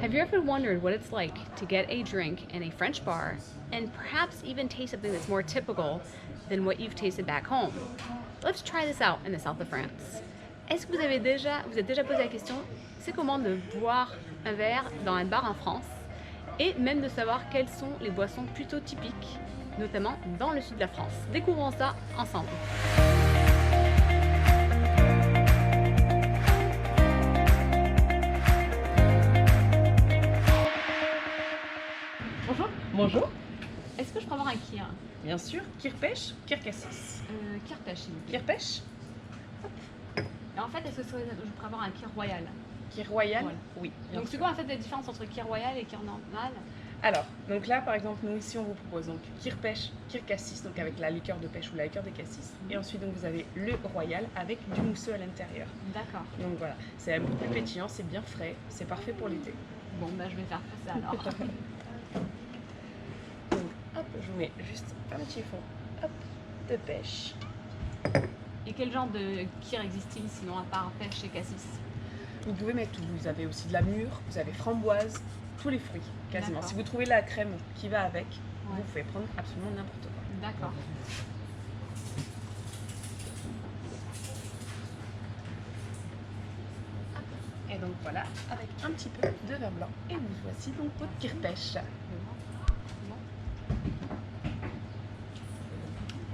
Have you ever wondered what it's like to get a drink in a French bar and perhaps even taste something that's more typical than what you've tasted back home? Let's try this out in the south of France. Est-ce que vous êtes déjà posé la question, c'est comment de boire un verre dans un bar en France et même de savoir quelles sont les boissons plutôt typiques, notamment dans le sud de la France. Découvrons ça ensemble. Bonjour. Bonjour. Est-ce que je peux avoir un kir? Bien sûr, kirpèche, kirkassis. Kirpèche, s'il vous plaît. Kirpèche, Et en fait, est-ce que je pourrais avoir un kir royal? kir royal, Voilà. oui. bien Donc c'est sûr. quoi en fait la différence entre kir royal et kir normal? Alors, donc là par exemple, nous ici on vous propose donc kirpèche, kirkassis, donc avec la liqueur de pêche ou la liqueur de cassis. Et ensuite donc vous avez le royal avec du mousseux à l'intérieur. D'accord. Donc voilà, c'est un peu plus pétillant, c'est bien frais, c'est parfait pour l'été. Bon, bah je vais faire ça alors. Donc hop, je vous mets juste un petit fond, hop, de pêche. Et quel genre de kir existe-t-il sinon à part pêche et cassis? Vous pouvez mettre tout, vous avez aussi de la mûre, vous avez framboise, tous les fruits quasiment. D'accord. Si vous trouvez la crème qui va avec, Ouais. vous pouvez prendre absolument n'importe quoi. D'accord. Et donc voilà, avec un petit peu de vin blanc. Et vous voici donc votre kirpèche.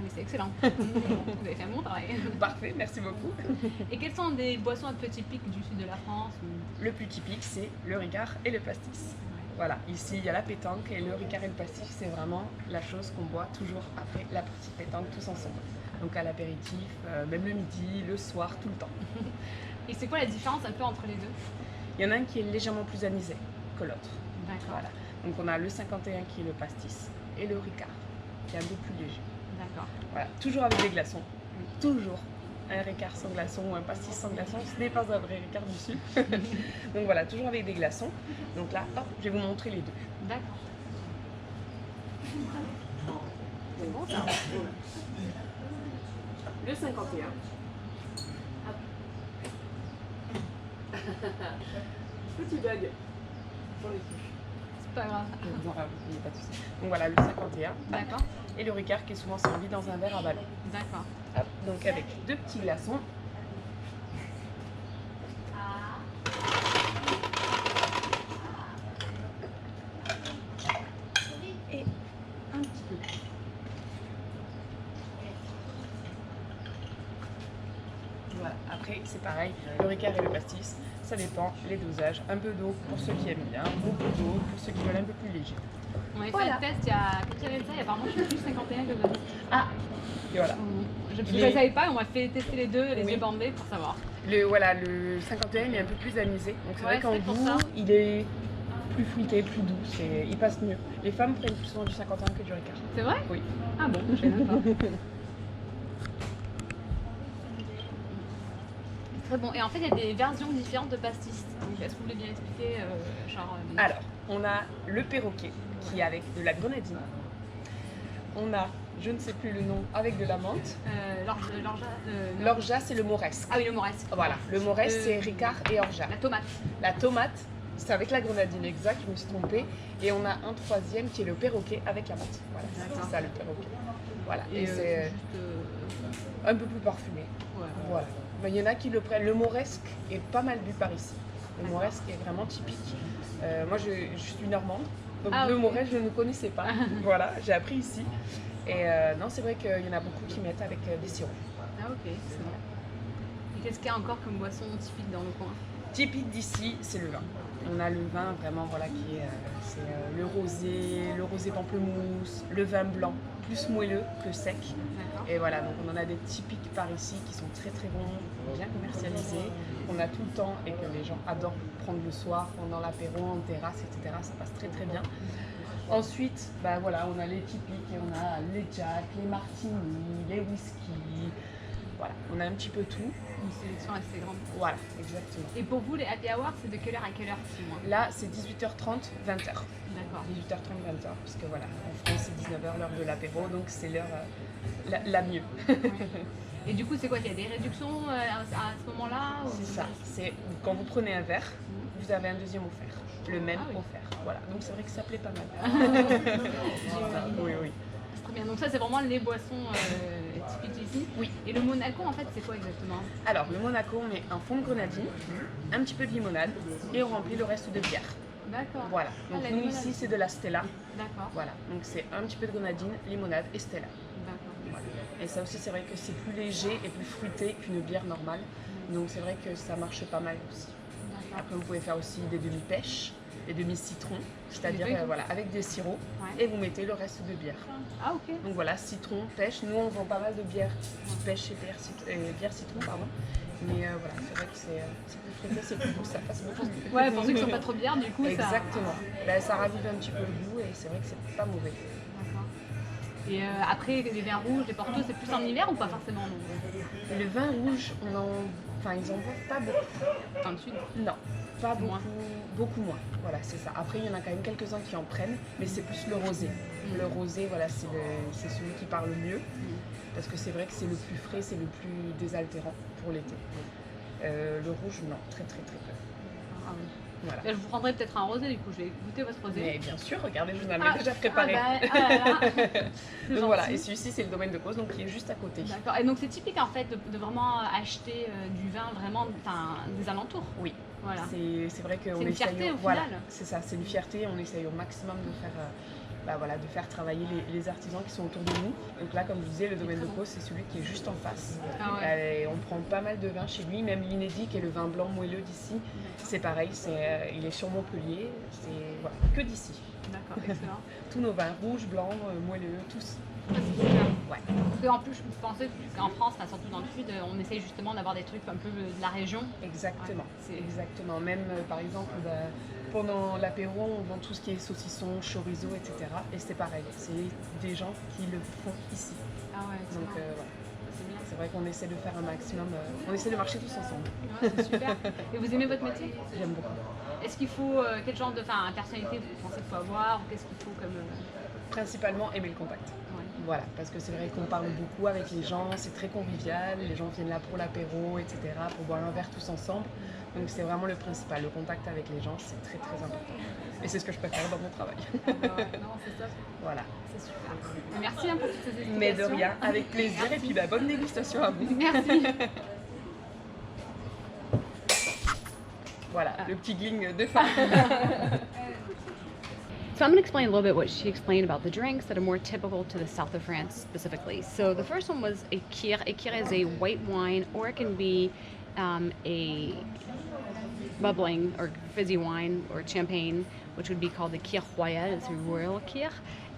Mais c'est excellent. Vous avez fait un bon travail. Parfait, merci beaucoup. Et quelles sont des boissons un peu typiques du sud de la France Le plus typique, c'est le ricard et le pastis. Voilà, ici il y a la pétanque et le ricard et le pastis, c'est vraiment la chose qu'on boit toujours après la partie pétanque tous ensemble. Donc à l'apéritif, même le midi, le soir, tout le temps. Et c'est quoi la différence un peu entre les deux? Il y en a un qui est légèrement plus anisé que l'autre. D'accord. Voilà. Donc on a le 51 qui est le pastis et le ricard qui est un peu plus léger. D'accord. Voilà, toujours avec des glaçons. Toujours. Un ricard sans glaçons ou un pastis sans glaçons, ce n'est pas un vrai ricard du sud. Donc voilà, toujours avec des glaçons. Donc là, hop, je vais vous montrer les deux. D'accord. C'est bon ça. Le 51. Petit bug sur les touches. C'est pas grave. Non, il n'y a pas de souci. Donc voilà, le 51. D'accord. Et le ricard qui est souvent servi dans un verre à ballon. D'accord. Hop, donc avec deux petits glaçons. Et un petit peu. Voilà, après c'est pareil, le ricard et le pastis, ça dépend, les dosages. Un peu d'eau pour ceux qui aiment bien, beaucoup d'eau pour ceux qui veulent un peu plus léger. On avait Voilà. fait le test il y a quand il y avait ça, et apparemment je suis plus 51 que 20. Ah, et voilà. Je Il ne est- savais pas et on m'a fait tester les deux, les Oui. yeux bandés pour savoir. Voilà, le 51 il est un peu plus anisé, donc c'est Ouais, vrai qu'en c'est pour goût, ça. il est plus fruité, plus doux, il passe mieux. Les femmes prennent plus souvent du 51 que du ricard. C'est vrai? Oui. Ah bon, je sais même pas. Très bon. Et en fait, il y a des versions différentes de pastis. Donc, est-ce que vous voulez bien expliquer Alors, on a le perroquet qui est avec de la grenadine. On a, je ne sais plus le nom, avec de la menthe. L'orgeat, c'est le moresque. Ah oui, le moresque. Voilà, le moresque, Euh, c'est ricard et orgeat. La tomate. La tomate, c'est avec la grenadine, exact, je me suis trompée. Et on a un troisième qui est le perroquet avec la menthe. Voilà, D'accord. c'est ça le perroquet. Voilà, Et et c'est juste. un peu plus parfumé. Ouais. Voilà. Mais il y en a qui le prennent. Le moresque est pas mal bu par ici. Le D'accord. moresque est vraiment typique. Moi, je suis normande, donc Ah, le ok. moresque, je ne connaissais pas. Voilà, j'ai appris ici. Et non, c'est vrai qu'il y en a beaucoup qui mettent avec des sirops. Ah ok, c'est bon. Et qu'est-ce qu'il y a encore comme boisson typique dans le coin? Typique d'ici, c'est le vin. On a le vin vraiment, voilà, qui est c'est le rosé pamplemousse, le vin blanc, plus moelleux que sec. D'accord. Et voilà, donc on en a des typiques par ici qui sont très très bons, bien commercialisés, qu'on a tout le temps et que les gens adorent prendre le soir, pendant l'apéro, en terrasse, etc. Ça passe très très bien. Ensuite, bah voilà, on a les typiques et on a les jacks, les martinis, les whisky. Voilà, on a un petit peu tout. Une sélection assez grande. Voilà, exactement. Et pour vous, les happy hours, c'est de quelle heure à quelle heure si moi? Là, c'est 18h30, 20h. D'accord. 18h30, 20h, puisque voilà, en France, c'est 19h, l'heure de l'apéro, donc c'est l'heure la mieux. Et du coup, c'est quoi? Il y a des réductions à ce moment-là ou... C'est ça. C'est quand vous prenez un verre, vous vous avez un deuxième offert. Le même Ah oui. offert. Voilà. Donc c'est vrai que ça plaît pas mal. Oui, oui. C'est très bien. Donc ça, c'est vraiment les boissons typiques ici. Oui. Et le Monaco, en fait, c'est quoi exactement? Alors, le Monaco, on met un fond de grenadine, un petit peu de limonade et on remplit le reste de bière. D'accord. Voilà. Donc la nous limonade. ici, c'est de la Stella. D'accord. Voilà. Donc c'est un petit peu de grenadine, limonade et Stella. D'accord. Voilà. Et ça aussi, c'est vrai que c'est plus léger et plus fruité qu'une bière normale. Donc c'est vrai que ça marche pas mal aussi. D'accord. Après, vous pouvez faire aussi des demi-pêches, des demi-citrons, c'est-à-dire feuilles, voilà, avec des sirops, Ouais. et vous mettez le reste de bière. Ah, ok. Donc voilà, citron, pêche. Nous, on vend pas mal de bière, pêche et bière citron, pardon. Mais voilà, c'est vrai que c'est plus fruité, c'est plus doux, ça passe beaucoup mieux. Ouais, pour ceux qui sont pas trop bières, du coup, ça. Exactement. Ben, ça ravive un petit peu le goût et c'est vrai que c'est pas mauvais. D'accord. Et après, les vins rouges, les portos, c'est plus en hiver ou pas forcément non? Le vin rouge, enfin, ils en boivent pas beaucoup. Dans le sud. Non, pas beaucoup, Moins. beaucoup moins. Voilà, c'est ça. Après, il y en a quand même quelques-uns qui en prennent, mais c'est plus le rosé. Le rosé, voilà, c'est celui qui parle le mieux, parce que c'est vrai que c'est le plus frais, c'est le plus désaltérant pour l'été. Le rouge, non, très très très peu. Ah oui. Voilà. Et je vous prendrai peut-être un rosé, du coup, je vais goûter votre rosé. Mais bien sûr, regardez, je vous en avais déjà préparé. Ah bah, ah là là. C'est Donc voilà, gentil. et celui-ci, c'est le domaine de Causse, donc qui est juste à côté. D'accord. Et donc c'est typique en fait de vraiment acheter du vin vraiment des alentours. Oui. Voilà. C'est vrai qu'on C'est une essaye. fierté, au voilà, final. c'est ça, c'est une fierté. On essaye au maximum de faire, de faire travailler les artisans qui sont autour de nous. Donc là, comme je vous disais, le domaine de Causse, c'est celui qui est juste en face. Ah ouais. Et on prend pas mal de vins chez lui, même l'inédit, qui est le vin blanc moelleux d'ici. C'est pareil, il est sur Montpellier. C'est voilà, que d'ici. D'accord, excellent. Tous nos vins rouges, blancs, moelleux, tous. Ça, c'est super. Ouais. Parce qu'en plus, je pensais qu'en France, enfin, surtout dans le sud, on essaye justement d'avoir des trucs un peu de la région. Exactement. Ouais, Exactement. Même par exemple, pendant l'apéro, on vend tout ce qui est saucisson, chorizo, etc. Et c'est pareil. C'est des gens qui le font ici. Ah ouais, excellent. Donc voilà. C'est bien. C'est vrai qu'on essaie de faire un maximum. On essaie de marcher tous ensemble. Ouais, c'est super. Et vous aimez votre métier? J'aime beaucoup. Est-ce qu'il faut, quel genre de personnalité vous pensez qu'il faut avoir? Qu'est-ce qu'il faut comme. Principalement aimer le contact. Ouais. Voilà, parce que c'est vrai qu'on parle beaucoup avec les gens, c'est très convivial, les gens viennent là pour l'apéro, etc., pour boire un verre tous ensemble. Donc c'est vraiment le principal, le contact avec les gens, c'est très très important. Et c'est ce que je préfère dans mon travail. Ouais, non, c'est top. Voilà. C'est super. Merci pour toutes ces explications. Mais de rien, avec plaisir, et puis bonne dégustation à vous. Merci. Voilà, le petit gling de fin. So I'm going to explain a little bit what she explained about the drinks that are more typical to the south of France specifically. So the first one was a kir. A kir is a white wine, or it can be a bubbling or fizzy wine or champagne, which would be called the kir royal. It's a royal kir.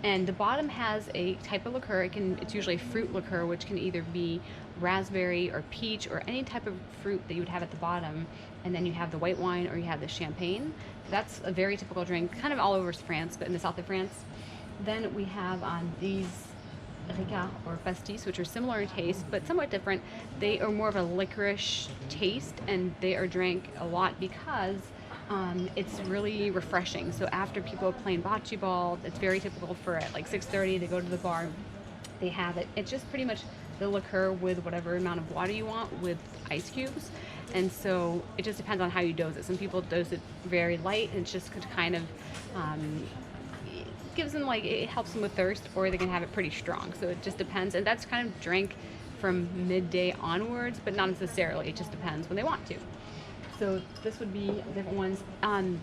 And the bottom has a type of liqueur. It's usually a fruit liqueur, which can either be raspberry or peach or any type of fruit that you would have at the bottom. And then you have the white wine or you have the champagne. That's a very typical drink, kind of all over France, but in the south of France. Then we have these Ricard or pastis, which are similar in taste, but somewhat different. They are more of a licorice taste, and they are drank a lot because it's really refreshing. So after people are playing bocce ball, it's very typical for at like 6:30, they go to the bar, they have it. It's just pretty much the liqueur with whatever amount of water you want with ice cubes. And so it just depends on how you dose it. Some people dose it very light, and it's just kind of gives them it helps them with thirst, or they can have it pretty strong. So it just depends, and that's kind of drank from midday onwards, but not necessarily. It just depends when they want to. So this would be different ones.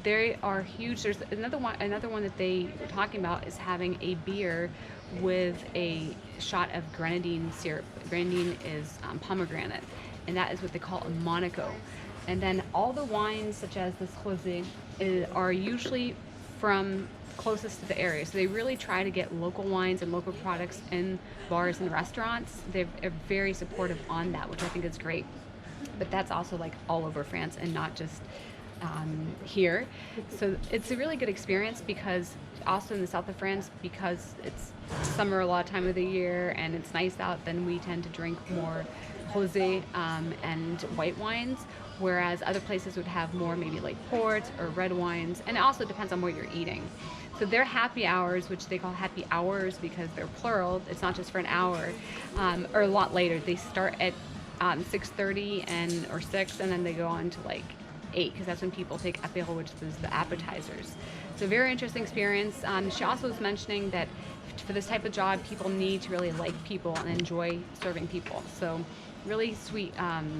They are huge. There's another one that they were talking about is having a beer with a shot of grenadine syrup. Grenadine is pomegranate, and that is what they call a Monaco. And then all the wines, such as this rosé, are usually from closest to the area. So they really try to get local wines and local products in bars and restaurants. They're very supportive on that, which I think is great. But that's also all over France and not just here. So it's a really good experience, because also in the south of France, because it's summer a lot of time of the year and it's nice out, then we tend to drink more rosé and white wines, whereas other places would have more maybe ports or red wines, and it also depends on what you're eating. So their happy hours, which they call happy hours because they're plural, it's not just for an hour, are a lot later. They start at 6:30 or 6, and then they go on to 8 because that's when people take apéro, which is the appetizers. So very interesting experience. She also was mentioning that for this type of job, people need to really like people and enjoy serving people. So really sweet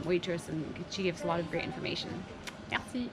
waitress, and she gives a lot of great information. Merci.